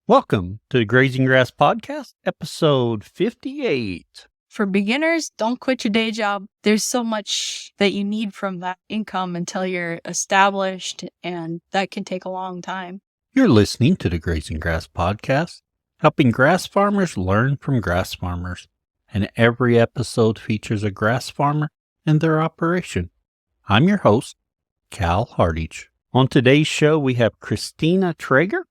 Welcome to the Grazing Grass Podcast, episode 58. For beginners, don't quit your day job. There's so much that you need from that income until you're established, and that can take a long time. You're listening to the Grazing Grass Podcast, helping grass farmers learn from grass farmers. And every episode features a grass farmer and their operation. I'm your host, Cal Hardage. On today's show, we have Christina Traeger,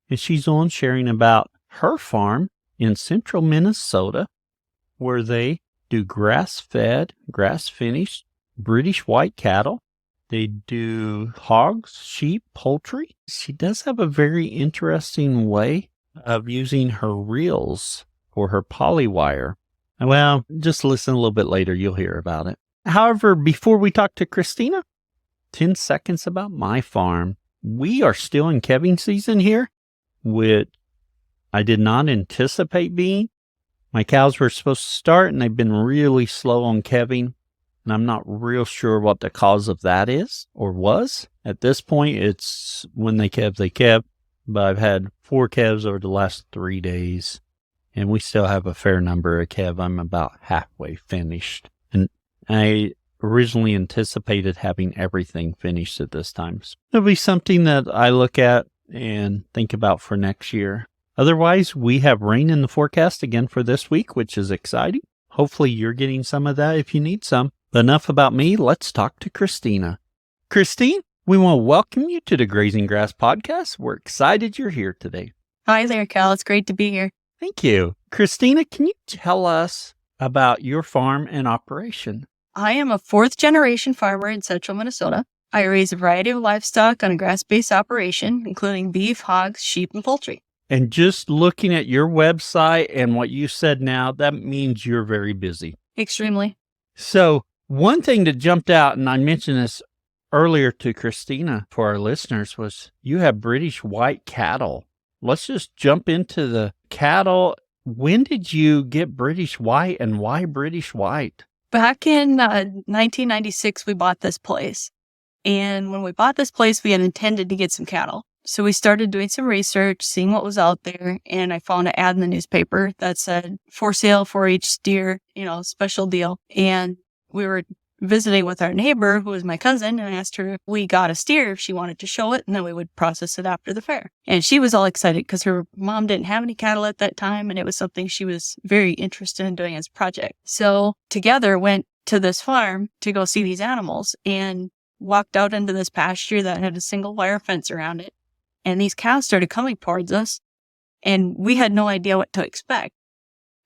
and she's on sharing about her farm in central Minnesota, where they do grass-fed, grass-finished British white cattle. They do hogs, sheep, poultry. She does have a very interesting way of using her reels for her polywire. Well, just listen a little bit later. You'll hear about it. However, before we talk to Christina, 10 seconds about my farm. We are still in calving season here, which I did not anticipate being. My cows were supposed to start, and they've been really slow on calving, and I'm not real sure what the cause of that is or was. At this point, it's when they calve, but I've had 4 calves over the last 3 days, and we still have a fair number of calves. I'm about halfway finished, and I originally anticipated having everything finished at this time. So it'll be something that I look at and think about for next year. Otherwise, we have rain in the forecast again for this week, which is exciting. Hopefully you're getting some of that if you need some. But enough about me. Let's talk to Christina. Christine, we want to welcome you to the Grazing Grass Podcast. We're excited you're here today. Hi there, Cal. It's great to be here. Thank you. Christina, can you tell us about your farm and operation? I am a 4th-generation farmer in central Minnesota. I raise a variety of livestock on a grass-based operation, including beef, hogs, sheep, and poultry. And just looking at your website and what you said now, that means you're very busy. Extremely. So one thing that jumped out, and I mentioned this earlier to Christina for our listeners, was you have British white cattle. Let's just jump into the cattle. When did you get British white, and why British white? Back in 1996, we bought this place. And when we bought this place, we had intended to get some cattle. So we started doing some research, seeing what was out there, and I found an ad in the newspaper that said, for sale, 4-H steer, special deal. And we were visiting with our neighbor, who was my cousin, and I asked her if we got a steer, if she wanted to show it, and then we would process it after the fair. And she was all excited because her mom didn't have any cattle at that time, and it was something she was very interested in doing as a project. So together went to this farm to go see these animals and walked out into this pasture that had a single wire fence around it. And these cows started coming towards us, and we had no idea what to expect.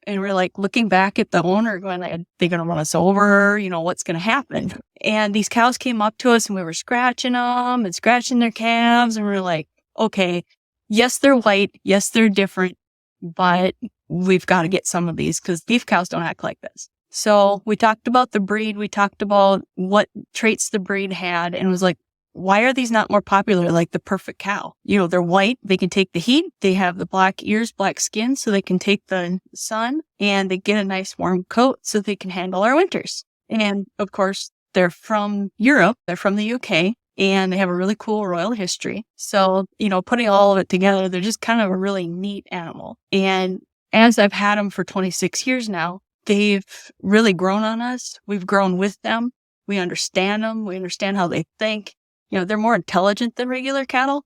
And we're like looking back at the owner going, are they going to run us over? What's going to happen? And these cows came up to us, and we were scratching them and scratching their calves. And we're like, okay, yes, they're white. Yes, they're different, but we've got to get some of these because beef cows don't act like this. So we talked about the breed. We talked about what traits the breed had, and it was like, why are these not more popular, like the perfect cow? They're white. They can take the heat. They have the black ears, black skin, so they can take the sun, and they get a nice warm coat so they can handle our winters. And of course, they're from Europe. They're from the UK, and they have a really cool royal history. So, putting all of it together, they're just kind of a really neat animal. And as I've had them for 26 years now, they've really grown on us. We've grown with them. We understand them. We understand how they think. They're more intelligent than regular cattle,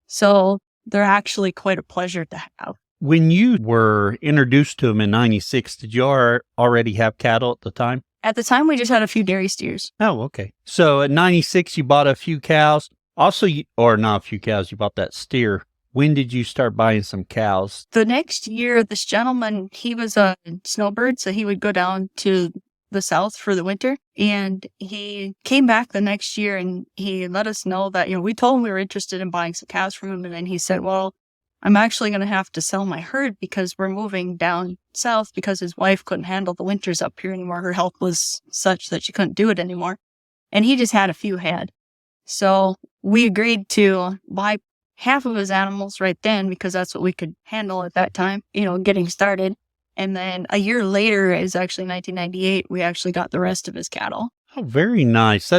so they're actually quite a pleasure to have. When you were introduced to them in 96, did you already have cattle at the time? At the time, we just had a few dairy steers. Oh, okay. So at 96, you bought a few cows. Also, or not a few cows, you bought that steer. When did you start buying some cows? The next year, this gentleman, he was a snowbird, so he would go down to the south for the winter, and he came back the next year, and he let us know that, we told him we were interested in buying some cows from him, and then he said, well, I'm actually going to have to sell my herd because we're moving down south because his wife couldn't handle the winters up here anymore. Her health was such that she couldn't do it anymore, and he just had a few head. So we agreed to buy half of his animals right then because that's what we could handle at that time, getting started. And then a year later, is actually 1998, we actually got the rest of his cattle. Oh, very nice.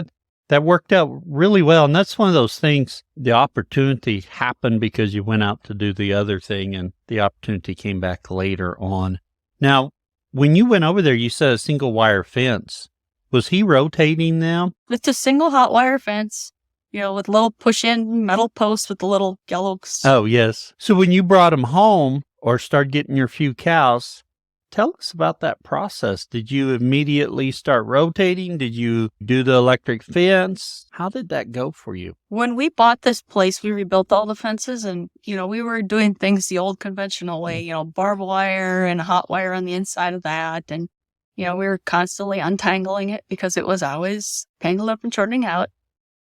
That worked out really well. And that's one of those things, the opportunity happened because you went out to do the other thing and the opportunity came back later on. Now, when you went over there, you said a single wire fence. Was he rotating them? It's a single hot wire fence, with little push-in metal posts with the little yellow. Oh, yes. So when you brought them home or started getting your few cows, tell us about that process. Did you immediately start rotating? Did you do the electric fence? How did that go for you? When we bought this place, we rebuilt all the fences and, we were doing things the old conventional way, barbed wire and hot wire on the inside of that. And, we were constantly untangling it because it was always tangled up and shortening out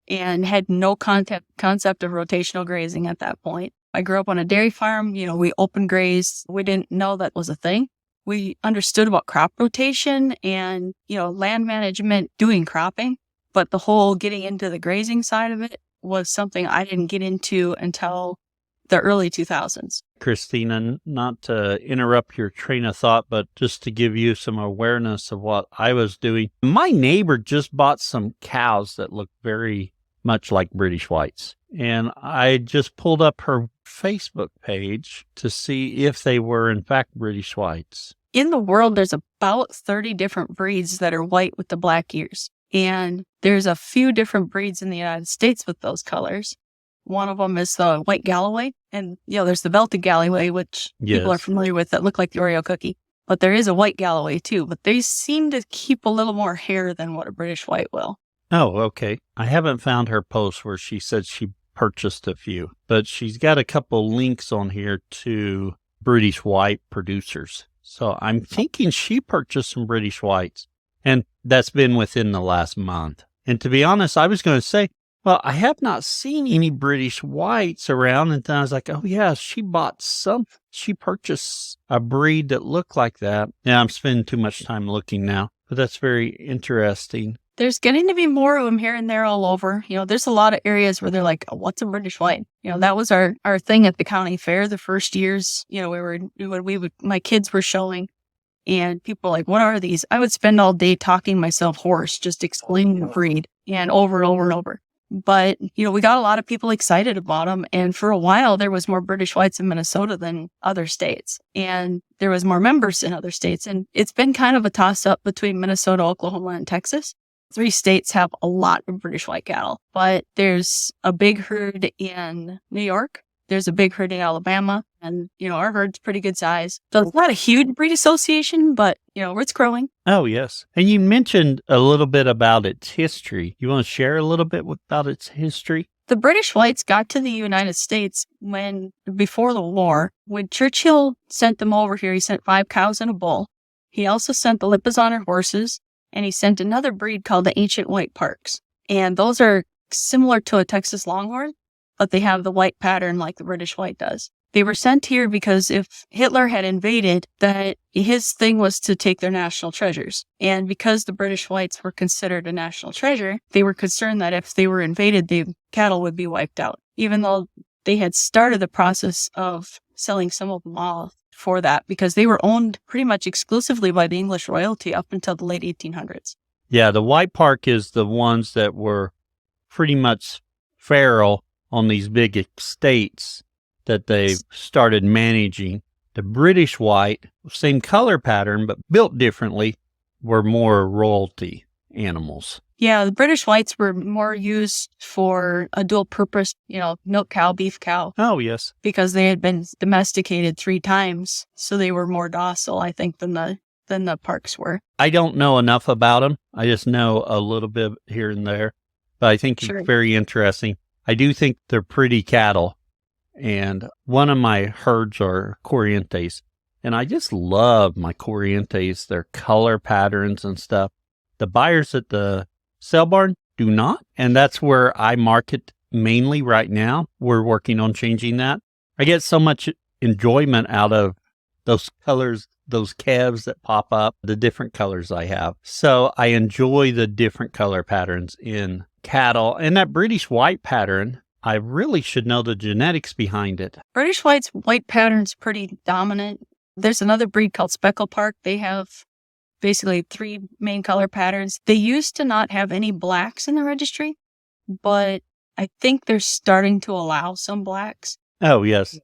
and had no concept of rotational grazing at that point. I grew up on a dairy farm, we open grazed. We didn't know that was a thing. We understood about crop rotation and, land management doing cropping, but the whole getting into the grazing side of it was something I didn't get into until the early 2000s. Christina, not to interrupt your train of thought, but just to give you some awareness of what I was doing. My neighbor just bought some cows that look very much like British Whites. And I just pulled up her Facebook page to see if they were in fact British Whites. In the world, there's about 30 different breeds that are white with the black ears. And there's a few different breeds in the United States with those colors. One of them is the white Galloway. And, there's the belted Galloway, which people are familiar with, that look like the Oreo cookie. But there is a white Galloway too. But they seem to keep a little more hair than what a British White will. Oh, okay. I haven't found her post where she said she purchased a few, but she's got a couple links on here to British White producers. So I'm thinking she purchased some British Whites, and that's been within the last month. And to be honest, I was going to say, well, I have not seen any British Whites around. And then I was like, oh yeah, she purchased a breed that looked like that. Yeah, I'm spending too much time looking now, but that's very interesting. There's getting to be more of them here and there all over. There's a lot of areas where they're like, oh, what's a British White? That was our thing at the county fair the first years, my kids were showing and people were like, what are these? I would spend all day talking myself hoarse, just explaining the breed and over and over and over. But, we got a lot of people excited about them. And for a while, there was more British Whites in Minnesota than other states. And there was more members in other states. And it's been kind of a toss-up between Minnesota, Oklahoma, and Texas. 3 states have a lot of British White cattle, but there's a big herd in New York. There's a big herd in Alabama, and, our herd's pretty good size. So it's not a huge breed association, but, it's growing. Oh, yes. And you mentioned a little bit about its history. You want to share a little bit about its history? The British Whites got to the United States before the war. When Churchill sent them over here, he sent 5 cows and a bull. He also sent the Lipizzaner horses. And he sent another breed called the ancient white parks. And those are similar to a Texas Longhorn, but they have the white pattern like the British White does. They were sent here because if Hitler had invaded, that his thing was to take their national treasures. And because the British Whites were considered a national treasure, they were concerned that if they were invaded, the cattle would be wiped out, even though they had started the process of selling some of them off for that because they were owned pretty much exclusively by the English royalty up until the late 1800s. Yeah, the white park is the ones that were pretty much feral on these big estates that they started managing. The British White, same color pattern, but built differently, were more royalty animals. Yeah, the British Whites were more used for a dual purpose, milk cow, beef cow. Oh, yes. Because they had been domesticated 3 times, so they were more docile, I think, than the parks were. I don't know enough about them. I just know a little bit here and there, but I think it's very interesting. I do think they're pretty cattle, and one of my herds are Corrientes, and I just love my Corrientes, their color patterns and stuff. The buyers at the sale barn do not, and that's where I market mainly right now. We're working on changing that. I get so much enjoyment out of those colors, those calves that pop up, the different colors I have. So I enjoy the different color patterns in cattle. And that British White pattern, I really should know the genetics behind it. British White's white pattern's pretty dominant. There's another breed called Speckle Park. They have basically 3 main color patterns. They used to not have any blacks in the registry. but I think they're starting to allow some blacks. Oh, yes.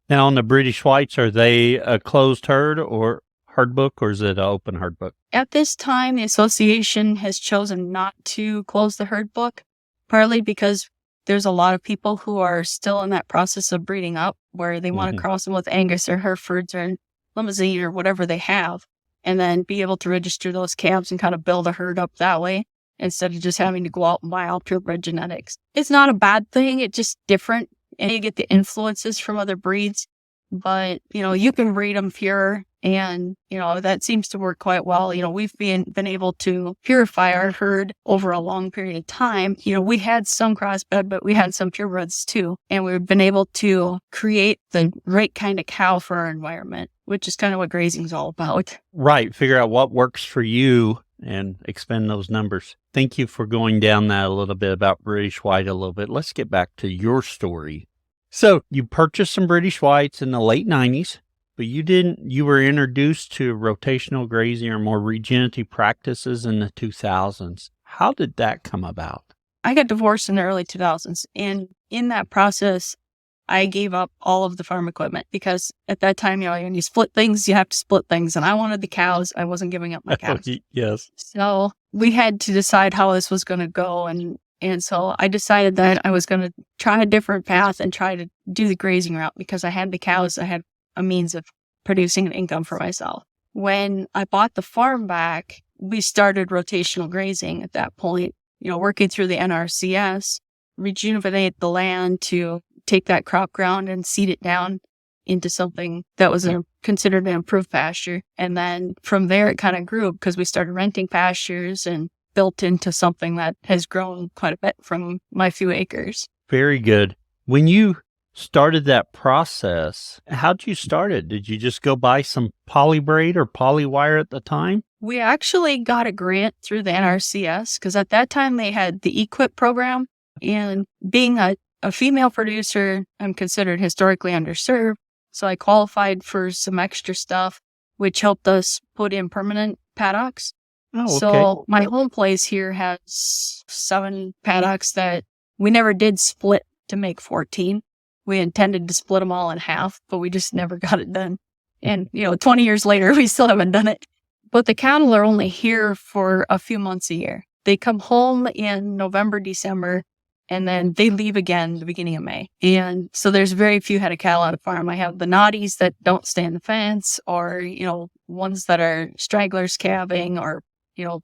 Now, on the British Whites, are they a closed herd or herd book, or is it an open herd book? At this time, the association has chosen not to close the herd book, partly because there's a lot of people who are still in that process of breeding up, where they want to cross them with Angus or Herefords or Limousin or whatever they have, and then be able to register those calves and kind of build a herd up that way, instead of just having to go out and buy all purebred genetics. It's not a bad thing. It's just different. And you get the influences from other breeds, but, you can breed them pure, and, that seems to work quite well. We've been able to purify our herd over a long period of time. We had some crossbred, but we had some purebreds too. And we've been able to create the right kind of cow for our environment, which is kind of what grazing is all about. Right. Figure out what works for you and expend those numbers. Thank you for going down that a little bit about British White a little bit. Let's get back to your story. So you purchased some British Whites in the late 90s, but you were introduced to rotational grazing or more regenerative practices in the 2000s. How did that come about? I got divorced in the early 2000s, and in that process, I gave up all of the farm equipment because at that time, when you split things, you have to split things. And I wanted the cows. I wasn't giving up my cows. Yes. So we had to decide how this was going to go. And so I decided that I was going to try a different path and try to do the grazing route because I had the cows. I had a means of producing an income for myself. When I bought the farm back, we started rotational grazing at that point, working through the NRCS, rejuvenate the land to take that crop ground and seed it down into something that was considered an improved pasture. And then from there, it kind of grew because we started renting pastures and built into something that has grown quite a bit from my few acres. Very good. When you started that process, how'd you start it? Did you just go buy some polybraid or polywire at the time? We actually got a grant through the NRCS because at that time they had the EQIP program. And being a female producer, I'm considered historically underserved. So I qualified for some extra stuff, which helped us put in permanent paddocks. Oh, okay. So my home place here has 7 paddocks that we never did split to make 14. We intended to split them all in half, but we just never got it done. And, 20 years later, we still haven't done it. But the cattle are only here for a few months a year. They come home in November, December, and then they leave again the beginning of May. And so there's very few head of cattle on a farm. I have the naughties that don't stay in the fence, or, ones that are stragglers calving, or,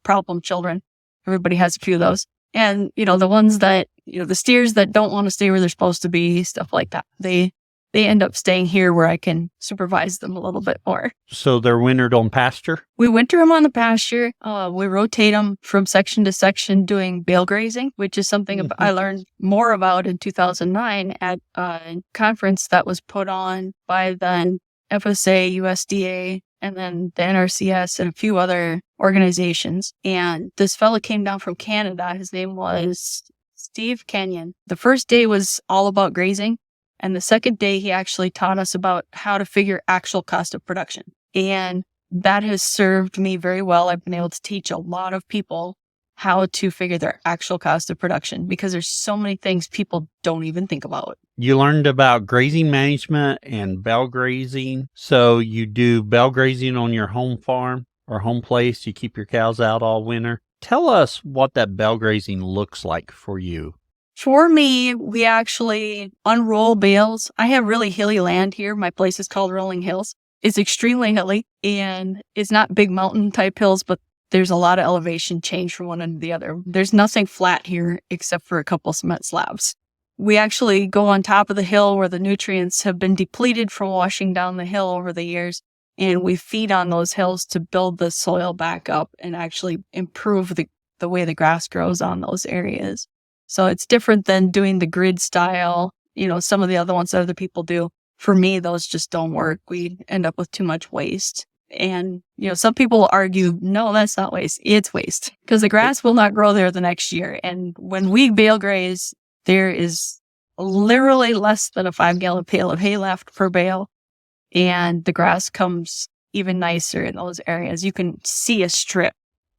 problem children. Everybody has a few of those. And, the ones that, the steers that don't want to stay where they're supposed to be, stuff like that. They end up staying here where I can supervise them a little bit more. So they're wintered on pasture? We winter them on the pasture. We rotate them from section to section doing bale grazing, which is something I learned more about in 2009 at a conference that was put on by the FSA, USDA, and then the NRCS and a few other organizations. And this fellow came down from Canada. His name was Steve Kenyon. The first day was all about grazing. And the second day, he actually taught us about how to figure actual cost of production. And that has served me very well. I've been able to teach a lot of people how to figure their actual cost of production because there's so many things people don't even think about. You learned about grazing management and bale grazing. So you do bale grazing on your home farm or home place. You keep your cows out all winter. Tell us what that bale grazing looks like for you. For me, we actually unroll bales. I have really hilly land here. My place is called Rolling Hills. It's extremely hilly, and it's not big mountain type hills, but there's a lot of elevation change from one end to the other. There's nothing flat here except for a couple cement slabs. We actually go on top of the hill where the nutrients have been depleted from washing down the hill over the years, and we feed on those hills to build the soil back up and actually improve the way the grass grows on those areas. So it's different than doing the grid style, some of the other ones that other people do. For me, those just don't work. We end up with too much waste. And, some people will argue, no, that's not waste. It's waste because the grass will not grow there the next year. And when we bale graze, there is literally less than a 5-gallon pail of hay left per bale. And the grass comes even nicer in those areas. You can see a strip.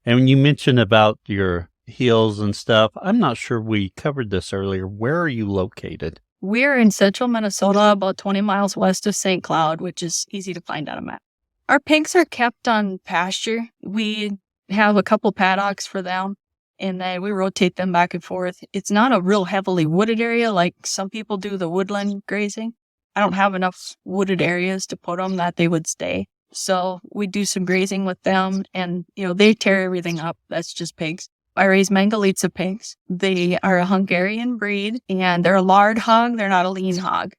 And when you mentioned about your hills and stuff. I'm not sure we covered this earlier. Where are you located? We're in central Minnesota, about 20 miles west of St. Cloud, which is easy to find on a map. Our pigs are kept on pasture. We have a couple paddocks for them, and then we rotate them back and forth. It's not a real heavily wooded area like some people do the woodland grazing. I don't have enough wooded areas to put them that they would stay. So we do some grazing with them, and, they tear everything up. That's just pigs. I raise Mangalitsa pigs. They are a Hungarian breed, and they're a lard hog. They're not a lean hog.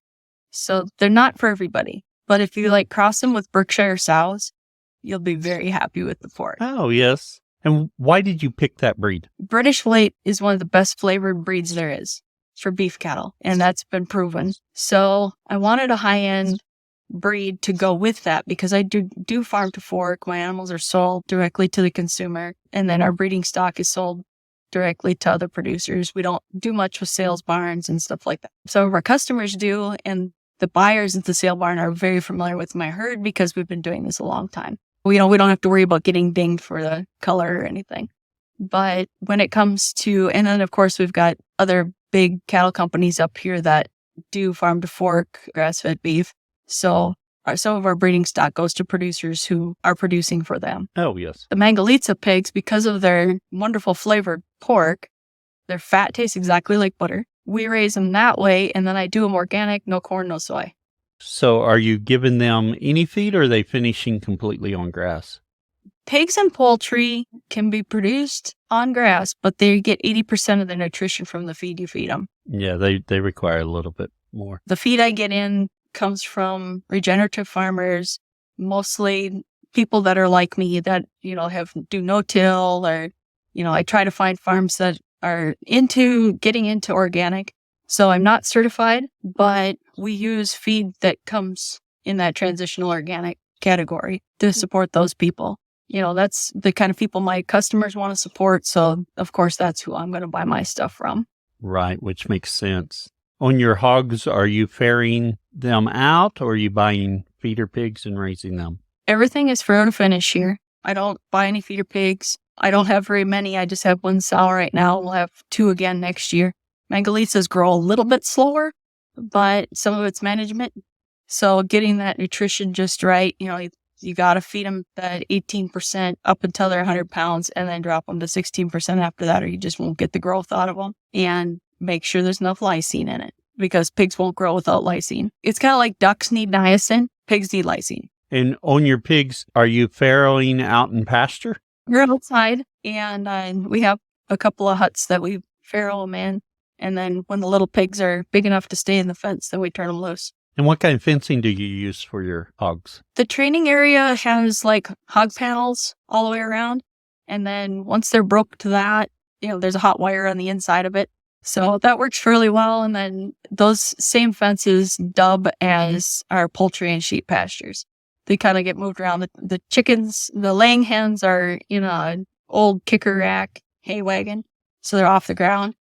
So they're not for everybody. But if you cross them with Berkshire sows, you'll be very happy with the pork. Oh, yes. And why did you pick that breed? British White is one of the best flavored breeds there is for beef cattle, and that's been proven. So I wanted a high-end breed to go with that because I do farm to fork. My animals are sold directly to the consumer, and then our breeding stock is sold directly to other producers. We don't do much with sales barns and stuff like that. Some of our customers do, and the buyers at the sale barn are very familiar with my herd because we've been doing this a long time. We don't have to worry about getting dinged for the color or anything. But when it comes to, and then of course we've got other big cattle companies up here that do farm to fork grass-fed beef. So some of our breeding stock goes to producers who are producing for them. Oh, yes. The Mangalitsa pigs, because of their wonderful flavored pork, their fat tastes exactly like butter. We raise them that way, and then I do them organic, no corn, no soy. So are you giving them any feed, or are they finishing completely on grass? Pigs and poultry can be produced on grass, but they get 80% of the nutrition from the feed you feed them. Yeah, they require a little bit more. The feed I get in comes from regenerative farmers, mostly people that are like me that, do no-till, or, I try to find farms that are getting into organic. So I'm not certified, but we use feed that comes in that transitional organic category to support those people. That's the kind of people my customers want to support. So of course, that's who I'm going to buy my stuff from. Right, which makes sense. On your hogs, are you ferrying them out, or are you buying feeder pigs and raising them? Everything is farrow to finish here. I don't buy any feeder pigs. I don't have very many. I just have one sow right now. We'll have 2 again next year. Mangalitsas grow a little bit slower, but some of it's management. So getting that nutrition just right, you got to feed them that 18% up until they're 100 pounds and then drop them to 16% after that, or you just won't get the growth out of them. And make sure there's enough lysine in it because pigs won't grow without lysine. It's kind of like ducks need niacin, pigs need lysine. And on your pigs, are you farrowing out in pasture? We're outside, and we have a couple of huts that we farrow them in. And then when the little pigs are big enough to stay in the fence, then we turn them loose. And what kind of fencing do you use for your hogs? The training area has hog panels all the way around. And then once they're broke to that, there's a hot wire on the inside of it. So that works really well. And then those same fences dub as our poultry and sheep pastures. They kind of get moved around. The chickens, the laying hens are in an old kicker rack hay wagon. So they're off the ground.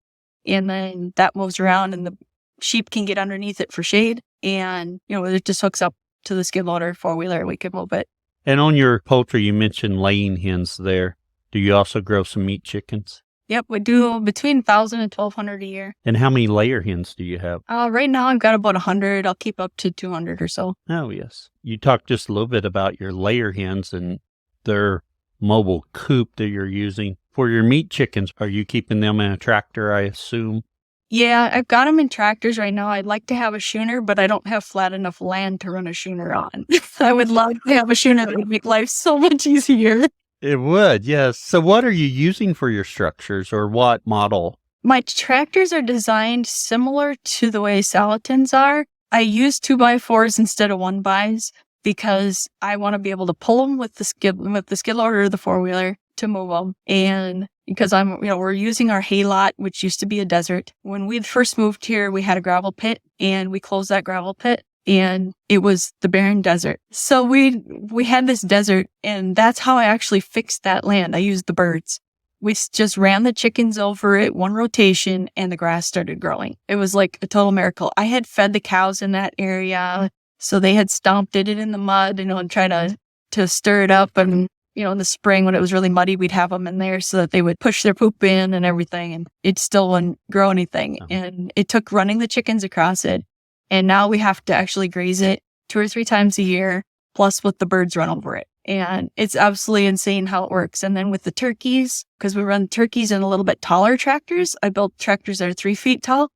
And then that moves around and the sheep can get underneath it for shade. And, it just hooks up to the skid loader 4-wheeler. We can move it. And on your poultry, you mentioned laying hens there. Do you also grow some meat chickens? Yep, we do between 1,000 and 1,200 a year. And how many layer hens do you have? Right now, I've got about 100. I'll keep up to 200 or so. Oh, yes. You talked just a little bit about your layer hens and their mobile coop that you're using. For your meat chickens, are you keeping them in a tractor, I assume? Yeah, I've got them in tractors right now. I'd like to have a schooner, but I don't have flat enough land to run a schooner on. I would love to have a schooner that would make life so much easier. It would, yes. So what are you using for your structures, or what model? My tractors are designed similar to the way Salatins are. I use 2x4s instead of 1x because I want to be able to pull them with the skid loader or the 4-wheeler to move them. And because we're using our hay lot, which used to be a desert. When we first moved here, we had a gravel pit, and we closed that gravel pit, and it was the barren desert. So we had this desert, and that's how I actually fixed that land. I used the birds. We just ran the chickens over it, one rotation, and the grass started growing. It was like a total miracle. I had fed the cows in that area, so they had stomped it in the mud, and tried to stir it up, and in the spring when it was really muddy, we'd have them in there so that they would push their poop in and everything, and it still wouldn't grow anything. And it took running the chickens across it. And now we have to actually graze it 2 or 3 times a year, plus let the birds run over it. And it's absolutely insane how it works. And then with the turkeys, because we run turkeys in a little bit taller tractors, I built tractors that are 3 feet tall.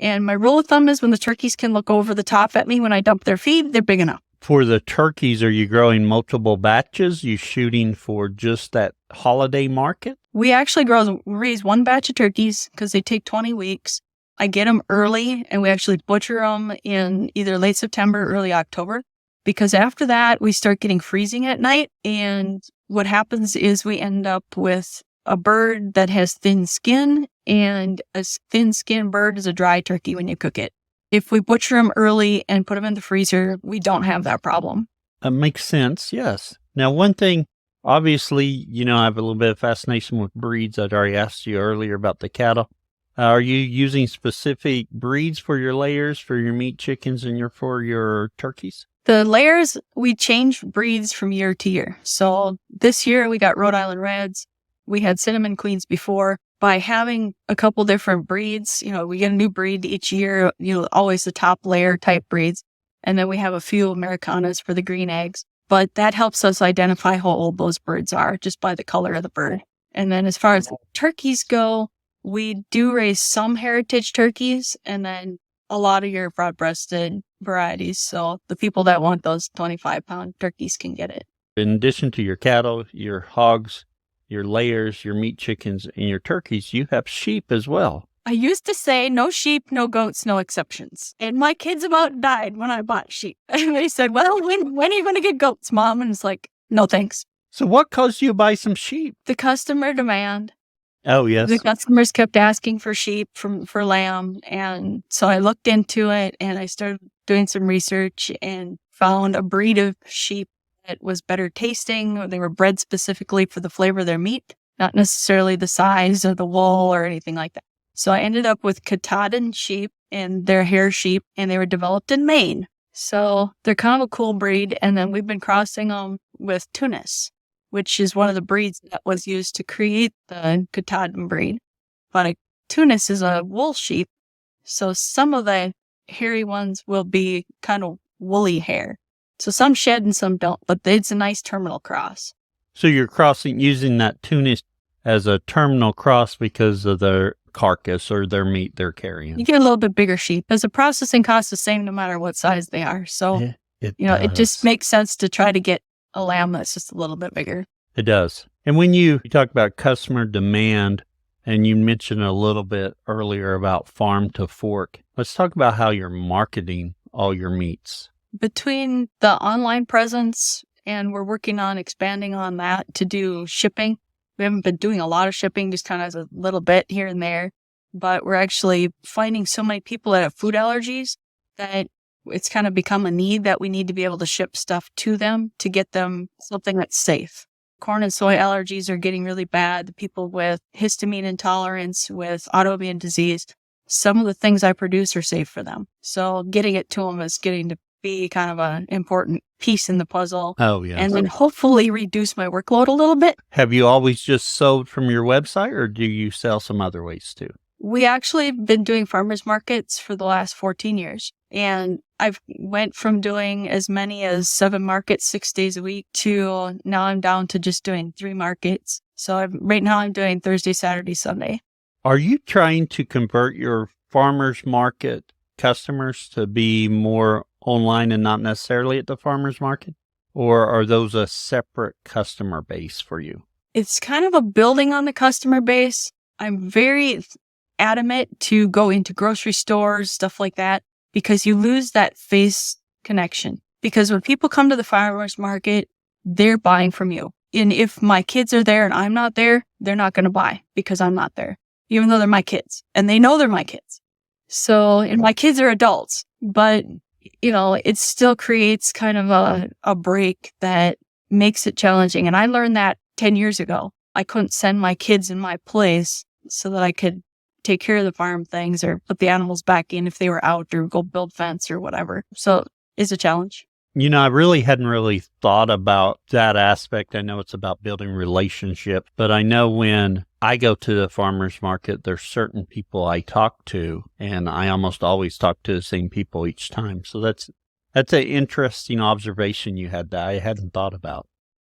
And my rule of thumb is when the turkeys can look over the top at me when I dump their feed, they're big enough. For the turkeys, are you growing multiple batches? You shooting for just that holiday market? We actually raise 1 batch of turkeys because they take 20 weeks. I get them early and we actually butcher them in either late September or early October, because after that we start getting freezing at night. And what happens is we end up with a bird that has thin skin, and a thin skinned bird is a dry turkey when you cook it. If we butcher them early and put them in the freezer, we don't have that problem. That makes sense, yes. Now, one thing, obviously, I have a little bit of fascination with breeds. I'd already asked you earlier about the cattle. Are you using specific breeds for your layers, for your meat chickens, and for your turkeys? The layers, we change breeds from year to year. So this year we got Rhode Island Reds. We had Cinnamon Queens before. By having a couple different breeds, we get a new breed each year, always the top layer type breeds. And then we have a few Americanas for the green eggs. But that helps us identify how old those birds are just by the color of the bird. And then as far as turkeys go, we do raise some heritage turkeys and then a lot of your broad-breasted varieties. So the people that want those 25-pound turkeys can get it. In addition to your cattle, your hogs, your layers, your meat chickens, and your turkeys, you have sheep as well. I used to say no sheep, no goats, no exceptions. And my kids about died when I bought sheep. And they said, well, when are you going to get goats, Mom? And it's like, no thanks. So what caused you to buy some sheep? The customer demand. Oh, yes. The customers kept asking for sheep for lamb. And so I looked into it and I started doing some research and found a breed of sheep that was better tasting. They were bred specifically for the flavor of their meat, not necessarily the size or the wool or anything like that. So I ended up with Katahdin sheep, and they're hair sheep, and they were developed in Maine. So they're kind of a cool breed. And then we've been crossing them with Tunis, which is one of the breeds that was used to create the Katahdin breed. But a Tunis is a wool sheep. So some of the hairy ones will be kind of woolly hair. So some shed and some don't, but it's a nice terminal cross. So you're using that Tunis as a terminal cross because of their carcass or their meat they're carrying. You get a little bit bigger sheep. As the processing costs the same no matter what size they are. So, it just makes sense to try to get a lamb that's just a little bit bigger. It does. And when you talk about customer demand, and you mentioned a little bit earlier about farm to fork, let's talk about how you're marketing all your meats. Between the online presence, and we're working on expanding on that to do shipping. We haven't been doing a lot of shipping, just kind of as a little bit here and there. But we're actually finding so many people that have food allergies that it's kind of become a need that we need to be able to ship stuff to them to get them something that's safe. Corn and soy allergies are getting really bad. The people with histamine intolerance, with autoimmune disease, some of the things I produce are safe for them. So getting it to them is getting to be kind of an important piece in the puzzle. Oh, yeah. And then hopefully reduce my workload a little bit. Have you always just sold from your website, or do you sell some other ways too? We actually been doing farmers markets for the last 14 years. And I've went from doing as many as 7 markets 6 days a week to now I'm down to just doing 3 markets. So right now I'm doing Thursday, Saturday, Sunday. Are you trying to convert your farmers market customers to be more online and not necessarily at the farmers market? Or are those a separate customer base for you? It's kind of a building on the customer base. I'm very adamant to go into grocery stores, stuff like that, because you lose that face connection. Because when people come to the farmers market, they're buying from you. And if my kids are there and I'm not there, they're not going to buy because I'm not there, even though they're my kids. And they know they're my kids. So, and my kids are adults, but it still creates kind of a break that makes it challenging. And I learned that 10 years ago. I couldn't send my kids in my place so that I could take care of the farm things or put the animals back in if they were out or go build fence or whatever. So it's a challenge. I really hadn't really thought about that aspect. I know it's about building relationships, but I know when I go to the farmer's market, there's certain people I talk to, and I almost always talk to the same people each time. So that's an interesting observation you had that I hadn't thought about.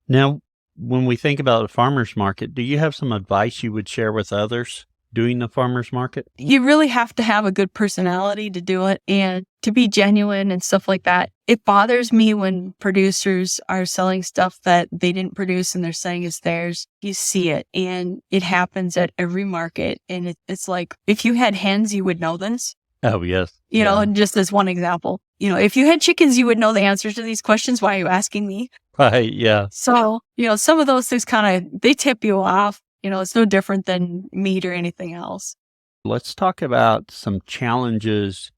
Now, when we think about the farmer's market, do you have some advice you would share with others doing the farmer's market? You really have to have a good personality to do it and to be genuine and stuff like that. It bothers me when producers are selling stuff that they didn't produce and they're saying is theirs. You see it, and it happens at every market. And it's like, if you had hens, you would know this. Oh, yes. You know, and just as one example, if you had chickens, you would know the answers to these questions. Why are you asking me? Right, yeah. So, some of those things they tip you off. It's no different than meat or anything else. Let's talk about some challenges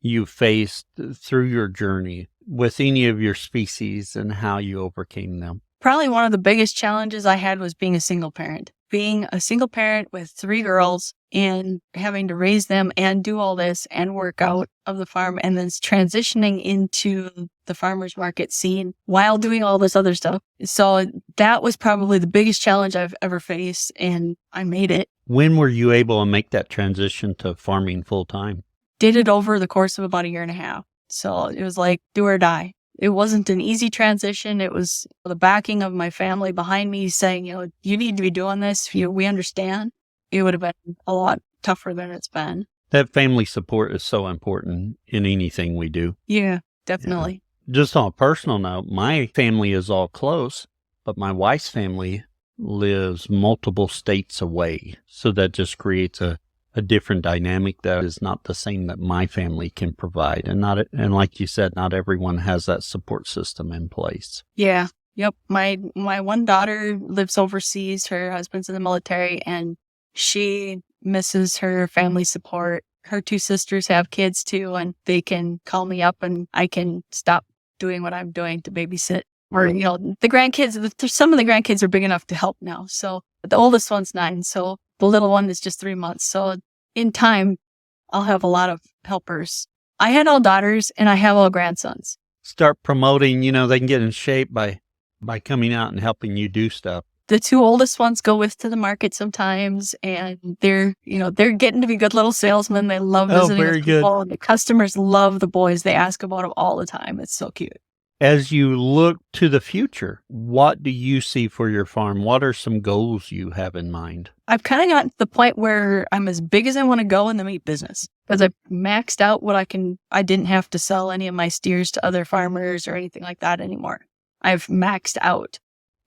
you faced through your journey with any of your species and how you overcame them. Probably one of the biggest challenges I had was being a single parent. Being a single parent with 3 girls and having to raise them and do all this and work out of the farm, and then transitioning into the farmer's market scene while doing all this other stuff. So that was probably the biggest challenge I've ever faced, and I made it. When were you able to make that transition to farming full time? Did it over the course of about a year and a half. So it was like do or die. It wasn't an easy transition. It was the backing of my family behind me saying, you need to be doing this. We understand. It would have been a lot tougher than it's been. That family support is so important in anything we do. Yeah, definitely. Yeah. Just on a personal note, my family is all close, but my wife's family lives multiple states away. So that just creates a different dynamic that is not the same that my family can provide. And like you said, not everyone has that support system in place. Yeah. Yep. My one daughter lives overseas. Her husband's in the military, and she misses her family support. Her 2 sisters have kids too, and they can call me up and I can stop doing what I'm doing to babysit. Or, the grandkids, some of the grandkids are big enough to help now. So the oldest one's 9. So the little one is just 3 months. So in time, I'll have a lot of helpers. I had all daughters and I have all grandsons. Start promoting, they can get in shape by coming out and helping you do stuff. The 2 oldest ones go with to the market sometimes, and they're getting to be good little salesmen. They love visiting with people. Good. The customers love the boys. They ask about them all the time. It's so cute. As you look to the future, what do you see for your farm? What are some goals you have in mind? I've kind of gotten to the point where I'm as big as I want to go in the meat business because I've maxed out what I can. I didn't have to sell any of my steers to other farmers or anything like that anymore. I've maxed out.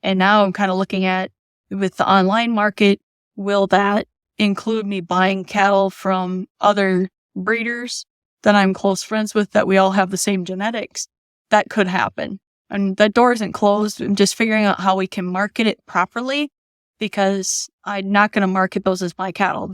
And now I'm kind of looking at, with the online market, will that include me buying cattle from other breeders that I'm close friends with, that we all have the same genetics? That could happen. And that door isn't closed. I'm just figuring out how we can market it properly, because I'm not going to market those as my cattle.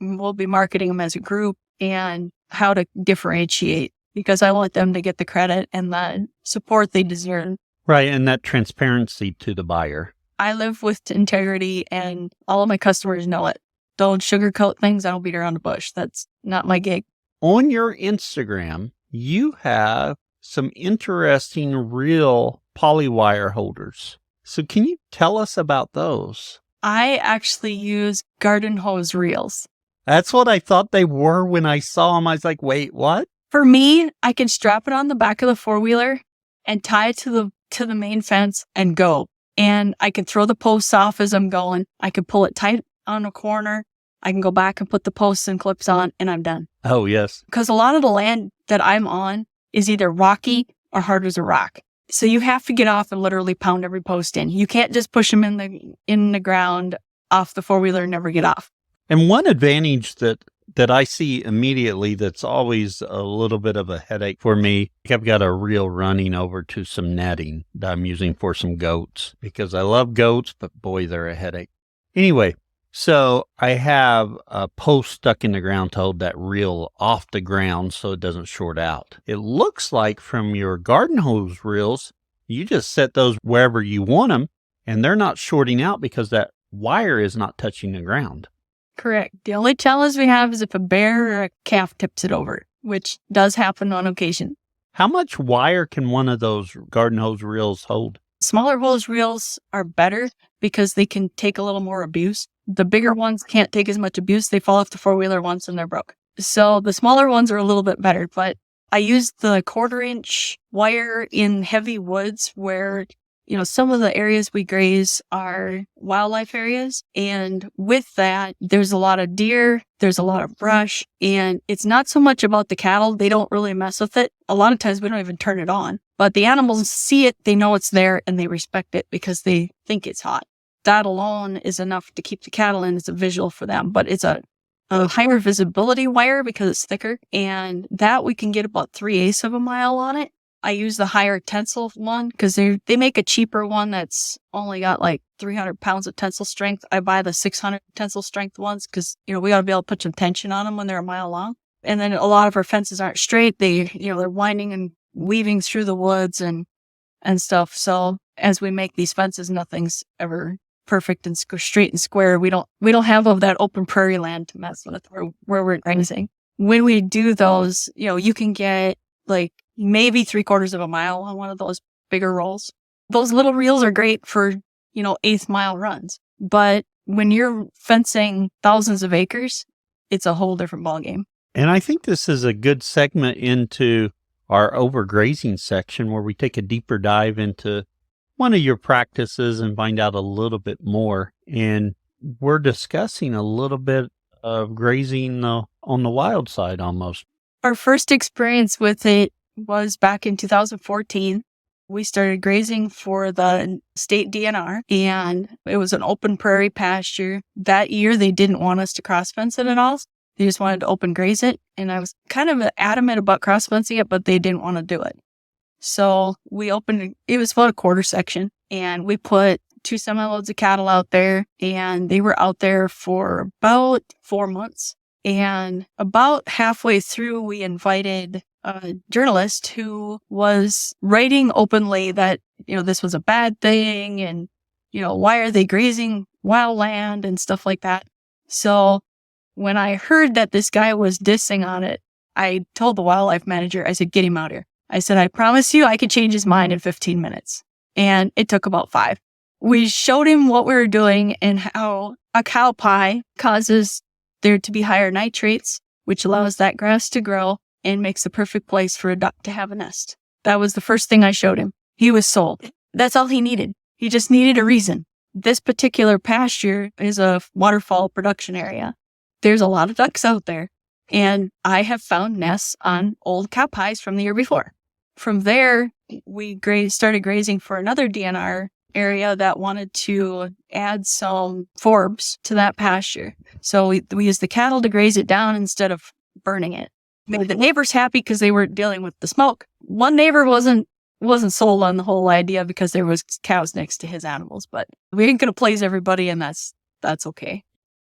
We'll be marketing them as a group, and how to differentiate, because I want them to get the credit and the support they deserve. Right, and that transparency to the buyer. I live with integrity, and all of my customers know it. Don't sugarcoat things. I don't beat around the bush. That's not my gig. On your Instagram, you have some interesting real polywire holders. So can you tell us about those? I actually use garden hose reels. That's what I thought they were when I saw them. I was like, wait, what? For me, I can strap it on the back of the 4-wheeler and tie it to the main fence and go. And I can throw the posts off as I'm going. I can pull it tight on a corner. I can go back and put the posts and clips on, and I'm done. Oh, yes. Because a lot of the land that I'm on is either rocky or hard as a rock. So you have to get off and literally pound every post in. You can't just push them in the ground off the 4-wheeler and never get off. And one advantage that I see immediately that's always a little bit of a headache for me, I've got a reel running over to some netting that I'm using for some goats, because I love goats, but boy, they're a headache. Anyway, so I have a post stuck in the ground to hold that reel off the ground so it doesn't short out. It looks like from your garden hose reels, you just set those wherever you want them, and they're not shorting out because that wire is not touching the ground. Correct. The only challenge we have is if a bear or a calf tips it over, which does happen on occasion. How much wire can one of those garden hose reels hold? Smaller hose reels are better because they can take a little more abuse. The bigger ones can't take as much abuse. They fall off the four-wheeler once and they're broke. So the smaller ones are a little bit better, but I used the 1/4-inch wire in heavy woods where, some of the areas we graze are wildlife areas. And with that, there's a lot of deer, there's a lot of brush, and it's not so much about the cattle. They don't really mess with it. A lot of times we don't even turn it on, but the animals see it, they know it's there, and they respect it because they think it's hot. That alone is enough to keep the cattle in. It's a visual for them, but it's a higher visibility wire because it's thicker, and that we can get about 3/8 of a mile on it. I use the higher tensile one because they make a cheaper one that's only got like 300 pounds of tensile strength. I buy the 600 tensile strength ones because, we got to be able to put some tension on them when they're a mile long. And then a lot of our fences aren't straight. They're winding and weaving through the woods and stuff. So as we make these fences, nothing's ever perfect and straight and square. We don't have all that open prairie land to mess with where we're grazing. When we do those, you can get like maybe 3/4 of a mile on one of those bigger rolls. Those little reels are great for, 1/8 mile runs. But when you're fencing thousands of acres, it's a whole different ballgame. And I think this is a good segment into our overgrazing section where we take a deeper dive into one of your practices and find out a little bit more. And we're discussing a little bit of grazing on the wild side almost. Our first experience with it was back in 2014. We started grazing for the state DNR, and it was an open prairie pasture. That year, they didn't want us to cross fence it at all. They just wanted to open graze it. And I was kind of adamant about cross fencing it, but they didn't want to do it. So we opened, it was about a quarter section, and we put 2 semi-loads of cattle out there, and they were out there for about 4 months. And about halfway through, we invited a journalist who was writing openly that, this was a bad thing and, why are they grazing wild land and stuff like that. So when I heard that this guy was dissing on it, I told the wildlife manager, I said, get him out here. I said, I promise you I could change his mind in 15 minutes. And it took about 5. We showed him what we were doing and how a cow pie causes there to be higher nitrates, which allows that grass to grow and makes the perfect place for a duck to have a nest. That was the first thing I showed him. He was sold. That's all he needed. He just needed a reason. This particular pasture is a waterfowl production area. There's a lot of ducks out there, and I have found nests on old cow pies from the year before. From there, we started grazing for another DNR area that wanted to add some forbs to that pasture. So we used the cattle to graze it down instead of burning it. Made the neighbors happy because they weren't dealing with the smoke. One neighbor wasn't sold on the whole idea because there was cows next to his animals, but we ain't going to please everybody, and that's okay.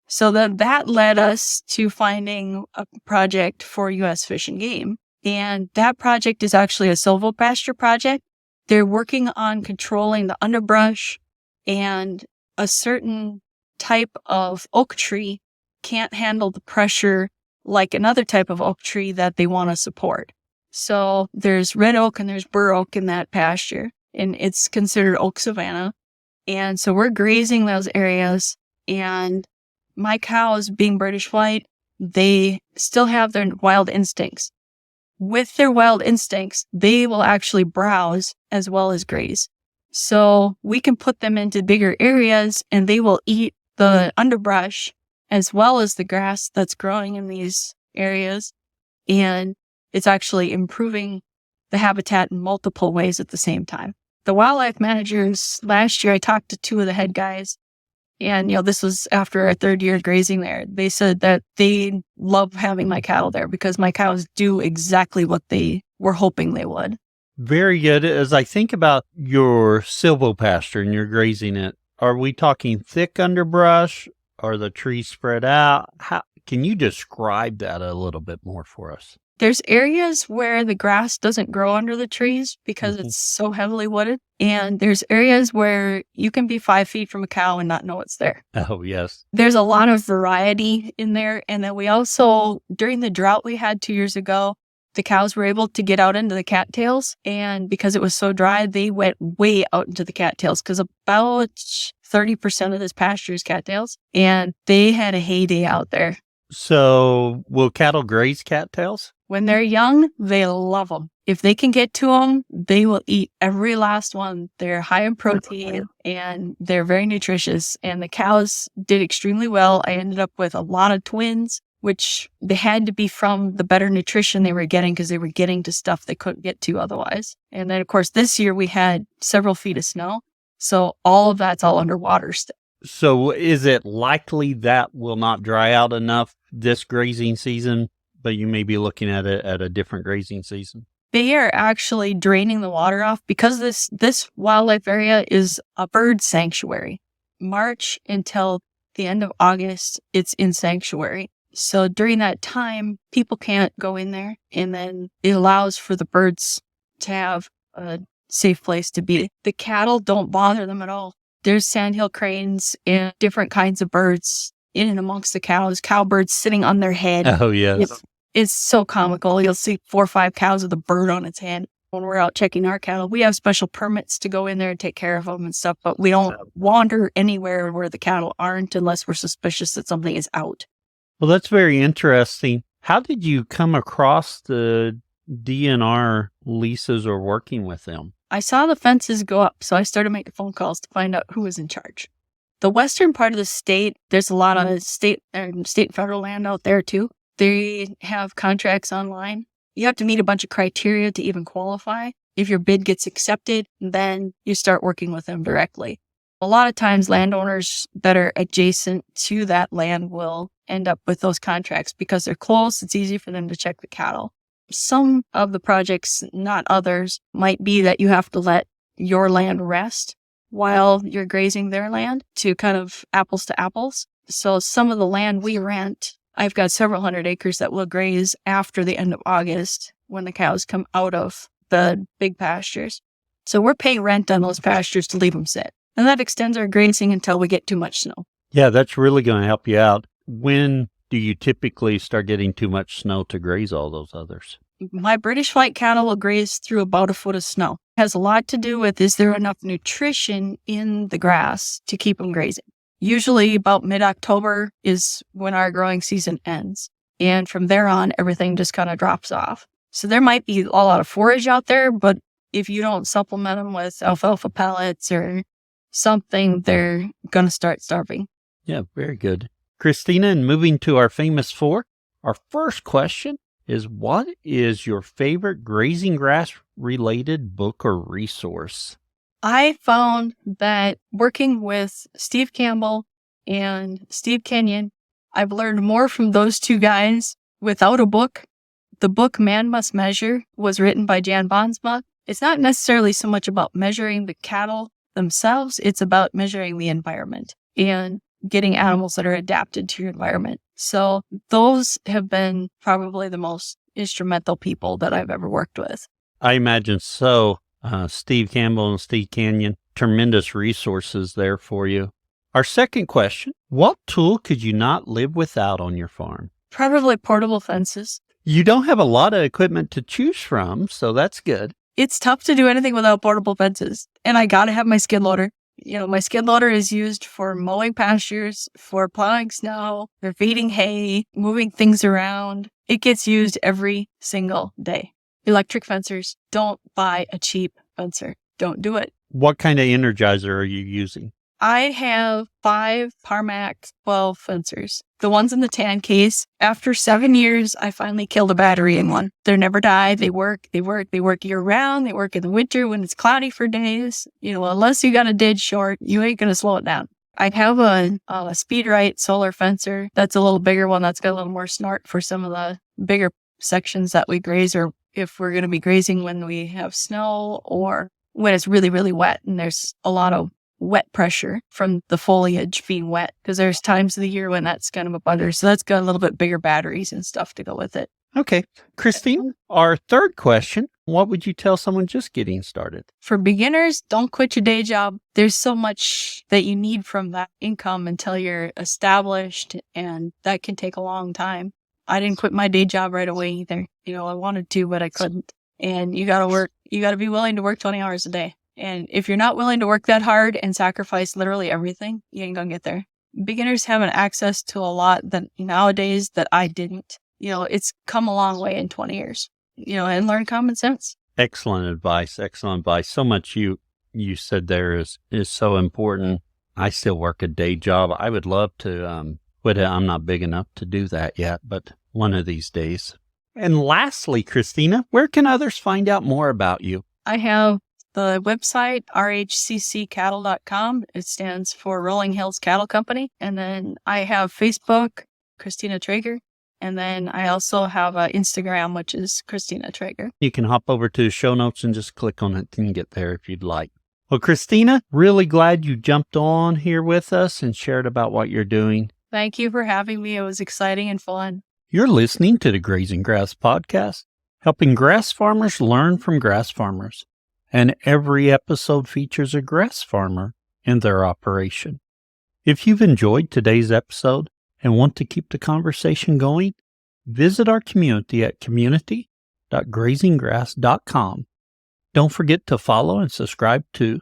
So then that led us to finding a project for U.S. Fish and Game. And that project is actually a silvopasture project. They're working on controlling the underbrush, and a certain type of oak tree can't handle the pressure like another type of oak tree that they want to support. So there's red oak and there's bur oak in that pasture, and it's considered oak savanna. And so we're grazing those areas, and my cows, being British white, they still have their wild instincts. With their wild instincts, they will actually browse as well as graze. So we can put them into bigger areas, and they will eat the underbrush as well as the grass that's growing in these areas. And it's actually improving the habitat in multiple ways at the same time. The wildlife managers, last year I talked to 2 of the head guys, and, this was after our 3rd year grazing there. They said that they love having my cattle there because my cows do exactly what they were hoping they would. Very good. As I think about your silvopasture and you're grazing it, are we talking thick underbrush? Are the trees spread out? How can you describe that a little bit more for us? There's areas where the grass doesn't grow under the trees because it's so heavily wooded. And there's areas where you can be 5 feet from a cow and not know it's there. Oh, yes. There's a lot of variety in there. And then we also, during the drought we had 2 years ago, the cows were able to get out into the cattails. And because it was so dry, they went way out into the cattails because about 30% of this pasture is cattails. And they had a heyday out there. So will cattle graze cattails? When they're young, they love them. If they can get to them, they will eat every last one. They're high in protein and they're very nutritious. And the cows did extremely well. I ended up with a lot of twins, which they had to be from the better nutrition they were getting because they were getting to stuff they couldn't get to otherwise. And then, of course, this year we had several feet of snow. So all of that's all underwater still. So is it likely that will not dry out enough this grazing season, but you may be looking at it at a different grazing season? They are actually draining the water off because this wildlife area is a bird sanctuary. March until the end of August, it's in sanctuary. So during that time, people can't go in there, and then it allows for the birds to have a safe place to be. The cattle don't bother them at all. There's sandhill cranes and different kinds of birds in and amongst the cows, cowbirds sitting on their head. Oh, yes. It's so comical. You'll see 4 or 5 cows with a bird on its head. When we're out checking our cattle, we have special permits to go in there and take care of them and stuff, but we don't wander anywhere where the cattle aren't unless we're suspicious that something is out. Well, that's very interesting. How did you come across the DNR leases or working with them? I saw the fences go up, so I started making phone calls to find out who was in charge. The western part of the state, there's a lot of state and federal land out there too. They have contracts online. You have to meet a bunch of criteria to even qualify. If your bid gets accepted, then you start working with them directly. A lot of times landowners that are adjacent to that land will end up with those contracts because they're close. It's easy for them to check the cattle. Some of the projects, not others, might be that you have to let your land rest while you're grazing their land to kind of apples to apples. So some of the land we rent, I've got several hundred acres that will graze after the end of August when the cows come out of the big pastures. So we're paying rent on those pastures to leave them sit. And that extends our grazing until we get too much snow. Yeah, that's really going to help you out. When do you typically start getting too much snow to graze all those others? My British white cattle will graze through about a foot of snow. It has a lot to do with, is there enough nutrition in the grass to keep them grazing? Usually about mid-October is when our growing season ends. And from there on, everything just kind of drops off. So there might be a lot of forage out there, but if you don't supplement them with alfalfa pellets or something, they're going to start starving. Yeah, very good. Christina, and moving to our famous 4, our first question is, what is your favorite grazing grass related book or resource? I found that working with Steve Campbell and Steve Kenyon, I've learned more from those 2 guys without a book. The book Man Must Measure was written by Jan Bonsma. It's not necessarily so much about measuring the cattle themselves. It's about measuring the environment and getting animals that are adapted to your environment. So those have been probably the most instrumental people that I've ever worked with. I imagine so. Steve Campbell and Steve Kenyon, tremendous resources there for you. Our second question, what tool could you not live without on your farm? Probably portable fences. You don't have a lot of equipment to choose from, so that's good. It's tough to do anything without portable fences. And I got to have my skid loader. My skid loader is used for mowing pastures, for plowing snow, for feeding hay, moving things around. It gets used every single day. Electric fencers, don't buy a cheap fencer. Don't do it. What kind of energizer are you using? I have 5 Parmac 12 fencers. The ones in the tan case. After 7 years, I finally killed a battery in one. They never die. They work year round. They work in the winter when it's cloudy for days. Unless you got a dead short, you ain't going to slow it down. I have a Speedrite solar fencer. That's a little bigger one. That's got a little more snort for some of the bigger sections that we graze, or if we're going to be grazing when we have snow or when it's really, really wet and there's a lot of wet pressure from the foliage being wet, because there's times of the year when that's kind of a bugger. So that's got a little bit bigger batteries and stuff to go with it. Okay. Christine, our third question, what would you tell someone just getting started? For beginners, don't quit your day job. There's so much that you need from that income until you're established, and that can take a long time. I didn't quit my day job right away either. I wanted to, but I couldn't. And you got to work. You got to be willing to work 20 hours a day. And if you're not willing to work that hard and sacrifice literally everything, you ain't going to get there. Beginners have an access to a lot that nowadays that I didn't. It's come a long way in 20 years, and learn common sense. Excellent advice. Excellent advice. So much you said there is so important. I still work a day job. I would love to, but I'm not big enough to do that yet, but one of these days. And lastly, Christina, where can others find out more about you? I have the website, rhcccattle.com. It stands for Rolling Hills Cattle Company. And then I have Facebook, Christina Traeger. And then I also have Instagram, which is Christina Traeger. You can hop over to the show notes and just click on it and get there if you'd like. Well, Christina, really glad you jumped on here with us and shared about what you're doing. Thank you for having me. It was exciting and fun. You're listening to the Grazing Grass Podcast, helping grass farmers learn from grass farmers. And every episode features a grass farmer and their operation. If you've enjoyed today's episode and want to keep the conversation going, visit our community at community.grazinggrass.com. Don't forget to follow and subscribe to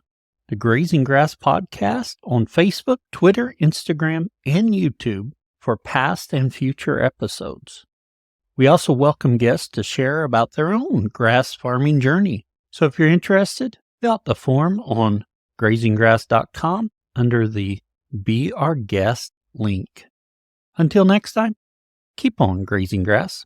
the Grazing Grass Podcast on Facebook, Twitter, Instagram, and YouTube for past and future episodes. We also welcome guests to share about their own grass farming journey. So if you're interested, fill out the form on grazinggrass.com under the Be Our Guest link. Until next time, keep on grazing grass.